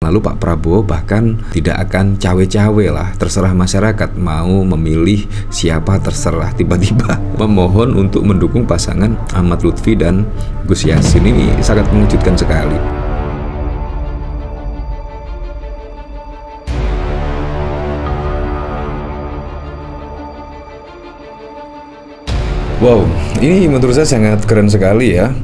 Lalu Pak Prabowo bahkan tidak akan cawe-cawe lah, terserah masyarakat mau memilih siapa terserah. Tiba-tiba memohon untuk mendukung pasangan Ahmad Lutfi dan Gus Yassin. Ini sangat mengejutkan sekali. Wow, ini menurut saya sangat keren sekali ya.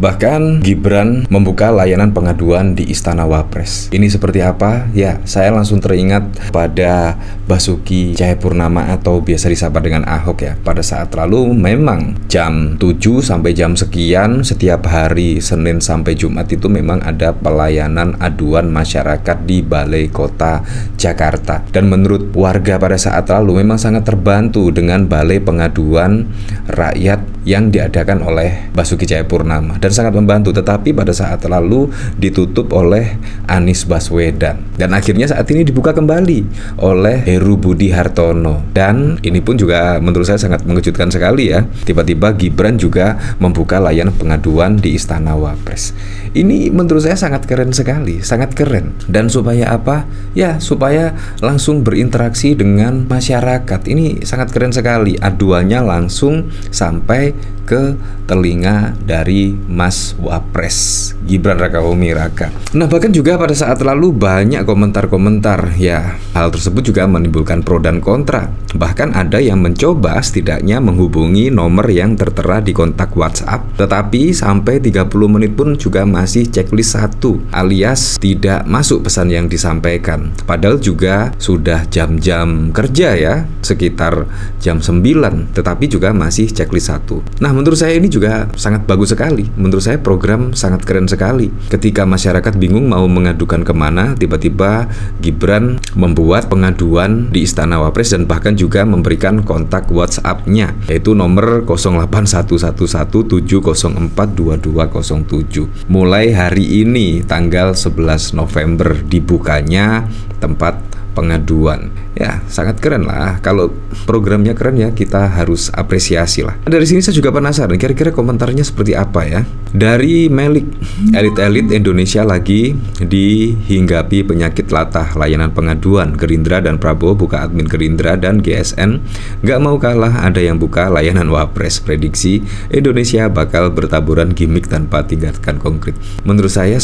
Bahkan Gibran membuka layanan pengaduan di Istana Wapres. Ini seperti apa? Ya, saya langsung teringat pada Basuki Cahayapurnama atau biasa disapa dengan Ahok ya. Pada saat lalu memang jam 7 sampai jam sekian setiap hari Senin sampai Jumat itu memang ada pelayanan aduan masyarakat di Balai Kota Jakarta. Dan menurut warga pada saat lalu memang sangat terbantu dengan Balai Pengaduan Rakyat yang diadakan oleh Basuki Cahayapurnama dan sangat membantu. Tetapi pada saat lalu ditutup oleh Anies Baswedan dan akhirnya saat ini dibuka kembali oleh Heru Budi Hartono. Dan ini pun juga menurut saya sangat mengejutkan sekali ya. Tiba-tiba Gibran juga membuka layanan pengaduan di Istana Wapres. Ini menurut saya sangat keren sekali, sangat keren. Dan supaya apa? Ya, supaya langsung berinteraksi dengan masyarakat. Ini sangat keren sekali. Aduannya langsung sampai ke telinga dari Mas Wapres Gibran Rakabuming Raka. Nah, bahkan juga pada saat lalu banyak komentar-komentar ya. Hal tersebut juga menimbulkan pro dan kontra. Bahkan ada yang mencoba setidaknya menghubungi nomor yang tertera di kontak WhatsApp, tetapi sampai 30 menit pun juga masih checklist 1, alias tidak masuk pesan yang disampaikan. Padahal juga sudah jam-jam kerja ya, sekitar jam 9, tetapi juga masih checklist 1. Nah, menurut saya ini juga sangat bagus sekali. Menurut saya program sangat keren sekali. Ketika masyarakat bingung mau mengadukan kemana, tiba-tiba Gibran membuat pengaduan di Istana Wapres dan bahkan juga memberikan kontak WhatsApp-nya, yaitu nomor 0811170422207. Mulai hari ini tanggal 11 November dibukanya tempat pengaduan. Ya, sangat keren lah. Kalau programnya keren ya, kita harus apresiasi lah. Dari sini saya juga penasaran, kira-kira komentarnya seperti apa ya. Dari Melik, elit-elit Indonesia lagi dihinggapi penyakit latah layanan pengaduan. Gerindra dan Prabowo buka admin Gerindra dan GSN. Nggak mau kalah, ada yang buka layanan Wapres. Prediksi Indonesia bakal bertaburan gimmick tanpa tindakan konkret. Menurut saya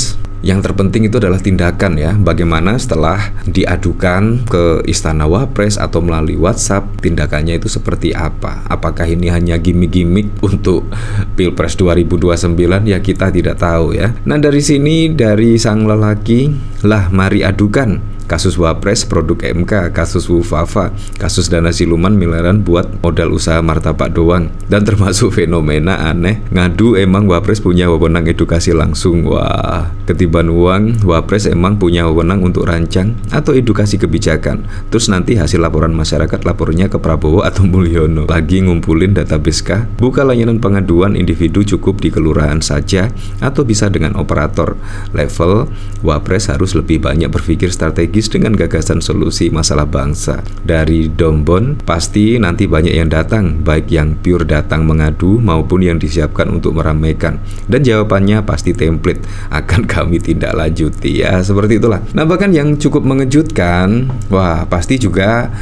yang terpenting itu adalah tindakan ya. Bagaimana setelah diadukan ke Istana Wapres atau melalui WhatsApp, tindakannya itu seperti apa? Apakah ini hanya gimmick-gimmick untuk Pilpres 2029? Ya, kita tidak tahu ya. Nah, dari sini dari sang lelaki lah, mari adukan kasus Wapres, produk MK, kasus Wufafa, kasus dana siluman miliaran buat modal usaha martabak doang, dan termasuk fenomena aneh ngadu emang Wapres punya wewenang edukasi langsung. Wah, ketiban uang, Wapres emang punya wewenang untuk rancang atau edukasi kebijakan. Terus nanti hasil laporan masyarakat lapornya ke Prabowo atau Mulyono. Lagi ngumpulin database kah? Buka layanan pengaduan individu cukup di kelurahan saja atau bisa dengan operator. Level Wapres harus lebih banyak berpikir strategi dengan gagasan solusi masalah bangsa. Dari Dombon pasti nanti banyak yang datang, baik yang pure datang mengadu maupun yang disiapkan untuk meramaikan, dan jawabannya pasti template, akan kami tindak lanjuti ya, seperti itulah. Nah, bahkan yang cukup mengejutkan, wah, pasti juga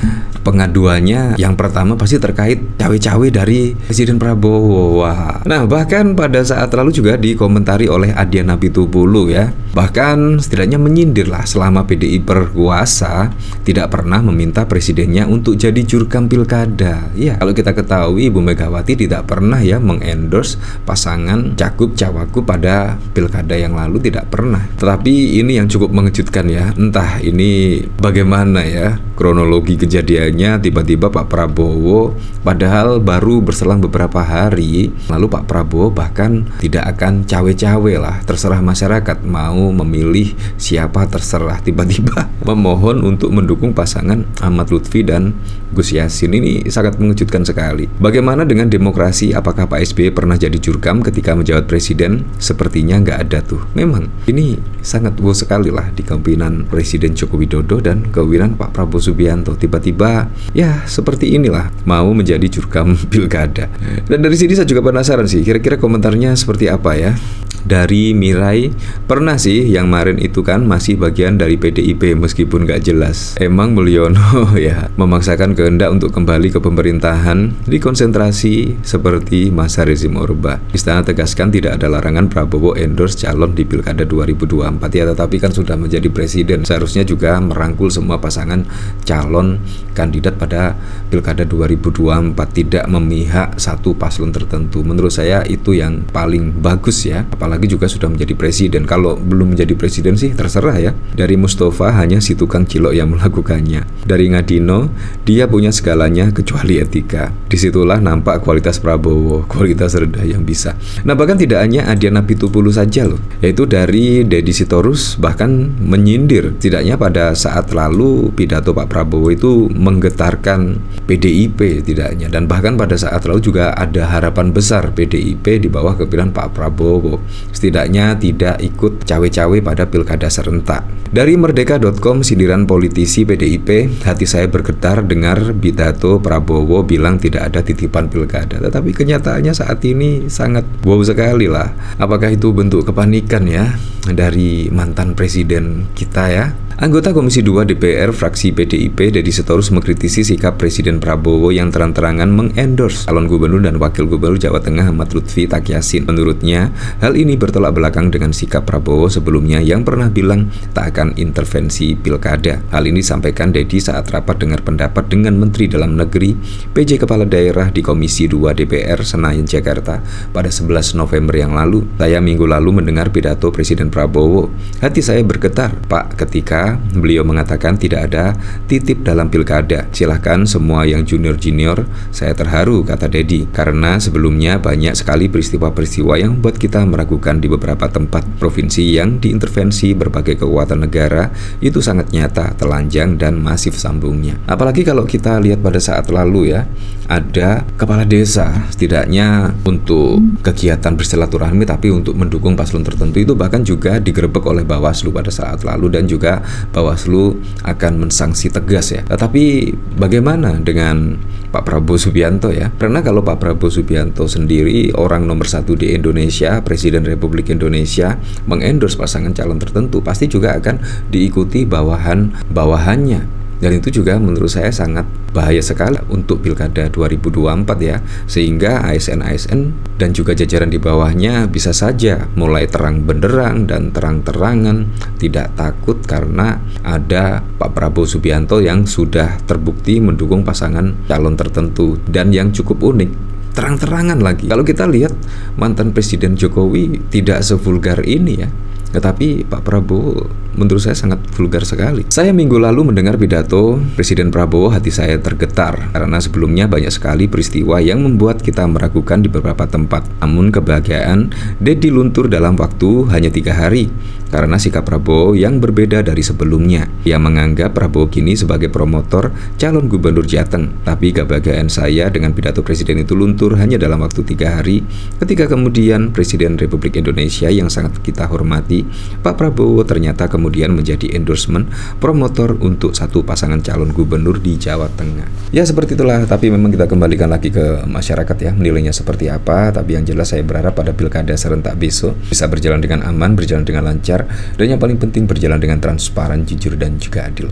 pengaduannya yang pertama pasti terkait cawe-cawe dari Presiden Prabowo. Wah. Nah, bahkan pada saat lalu juga dikomentari oleh Adian Apitupulu ya. Bahkan setidaknya menyindir lah, selama PDI berkuasa tidak pernah meminta presidennya untuk jadi jurkam pilkada. Ya, kalau kita ketahui Ibu Megawati tidak pernah ya mengendorse pasangan cagup-cawagup pada pilkada yang lalu, tidak pernah. Tetapi ini yang cukup mengejutkan ya. Entah ini bagaimana ya kronologi kejadiannya, tiba-tiba Pak Prabowo padahal baru berselang beberapa hari lalu Pak Prabowo bahkan tidak akan cawe-cawe lah, terserah masyarakat mau memilih siapa terserah. Tiba-tiba memohon untuk mendukung pasangan Ahmad Lutfi dan Gus Yassin. Ini sangat mengejutkan sekali. Bagaimana dengan demokrasi? Apakah Pak SBY pernah jadi jurkam ketika menjabat presiden? Sepertinya nggak ada tuh. Memang ini sangat wow sekali lah di kepemimpinan Presiden Joko Widodo dan kepemimpinan Pak Prabowo Subianto. Tiba-tiba ya seperti inilah mau menjadi jurkam pilkada. Dan dari sini saya juga penasaran sih, kira-kira komentarnya seperti apa ya. dari Mirai. Pernah sih yang kemarin itu kan masih bagian dari PDIP meskipun nggak jelas. Emang Mulyono ya memaksakan kehendak untuk kembali ke pemerintahan di konsentrasi seperti masa rezim Orba. Istana tegaskan tidak ada larangan Prabowo endorse calon di Pilkada 2024 ya, tetapi kan sudah menjadi presiden, seharusnya juga merangkul semua pasangan calon kandidat pada Pilkada 2024, tidak memihak satu paslon tertentu. Menurut saya itu yang paling bagus ya, apalagi juga sudah menjadi presiden. Kalau belum menjadi presiden sih terserah ya. Dari Mustafa hanya si tukang cilok yang melakukannya. Dari Ngadino, dia punya segalanya kecuali etika. Disitulah nampak kualitas Prabowo, kualitas rendah yang bisa. Nah bahkan tidak hanya Adiana Pitupulu saja loh, yaitu dari Deddy Sitorus bahkan menyindir. Tidaknya pada saat lalu pidato Pak Prabowo itu menggetarkan PDIP tidaknya, dan bahkan pada saat lalu juga ada harapan besar PDIP di bawah kepemimpinan Pak Prabowo setidaknya tidak ikut cawe-cawe pada pilkada serentak. Dari Merdeka.com, sindiran politisi PDIP, hati saya bergetar dengar pidato Prabowo bilang tidak ada titipan pilkada. Tetapi kenyataannya saat ini sangat wow sekali lah. Apakah itu bentuk kepanikan ya dari mantan presiden kita ya? Anggota Komisi 2 DPR fraksi PDIP Deddy Sitorus mengkritisi sikap Presiden Prabowo yang terang-terangan mengendorse calon gubernur dan wakil gubernur Jawa Tengah Ahmad Lutfi Takyasin. Menurutnya, hal ini bertolak belakang dengan sikap Prabowo sebelumnya yang pernah bilang tak akan intervensi pilkada. Hal ini disampaikan Deddy saat rapat dengar pendapat dengan Menteri Dalam Negeri, PJ Kepala Daerah di Komisi 2 DPR Senayan, Jakarta pada 11 November yang lalu. Saya minggu lalu mendengar pidato Presiden Prabowo. Hati saya bergetar, Pak, ketika beliau mengatakan tidak ada titip dalam pilkada. Silahkan semua yang junior-junior, saya terharu, kata Deddy, karena sebelumnya banyak sekali peristiwa-peristiwa yang membuat kita meragukan di beberapa tempat provinsi yang diintervensi berbagai kekuatan negara. Itu sangat nyata, telanjang dan masif sambungnya. Apalagi kalau kita lihat pada saat lalu ya, ada kepala desa setidaknya untuk kegiatan bersilaturahmi tapi untuk mendukung paslon tertentu, itu bahkan juga digerebek oleh Bawaslu pada saat lalu, dan juga Bawaslu akan mensanksi tegas ya. Tetapi bagaimana dengan Pak Prabowo Subianto ya? Karena kalau Pak Prabowo Subianto sendiri orang nomor satu di Indonesia, Presiden Republik Indonesia, mengendorse pasangan calon tertentu, pasti juga akan diikuti bawahannya. Dan itu juga menurut saya sangat bahaya sekali untuk Pilkada 2024 ya. Sehingga ASN-ASN dan juga jajaran di bawahnya bisa saja mulai terang benderang dan terang-terangan tidak takut karena ada Pak Prabowo Subianto yang sudah terbukti mendukung pasangan calon tertentu. Dan yang cukup unik, terang-terangan lagi. Kalau kita lihat mantan Presiden Jokowi tidak sevulgar ini ya. Tetapi Pak Prabowo menurut saya sangat vulgar sekali. Saya minggu lalu mendengar pidato Presiden Prabowo, hati saya tergetar karena sebelumnya banyak sekali peristiwa yang membuat kita meragukan di beberapa tempat. Namun kebahagiaan Deddy luntur dalam waktu hanya 3 hari karena sikap Prabowo yang berbeda dari sebelumnya. Ia menganggap Prabowo kini sebagai promotor calon gubernur Jateng. Tapi kebahagiaan saya dengan pidato Presiden itu luntur hanya dalam waktu 3 hari ketika kemudian Presiden Republik Indonesia yang sangat kita hormati, Pak Prabowo, ternyata kemudian menjadi endorsement promotor untuk satu pasangan calon gubernur di Jawa Tengah. Ya seperti itulah, tapi memang kita kembalikan lagi ke masyarakat ya, menilainya seperti apa. Tapi yang jelas saya berharap pada pilkada serentak besok bisa berjalan dengan aman, berjalan dengan lancar, dan yang paling penting berjalan dengan transparan, jujur, dan juga adil.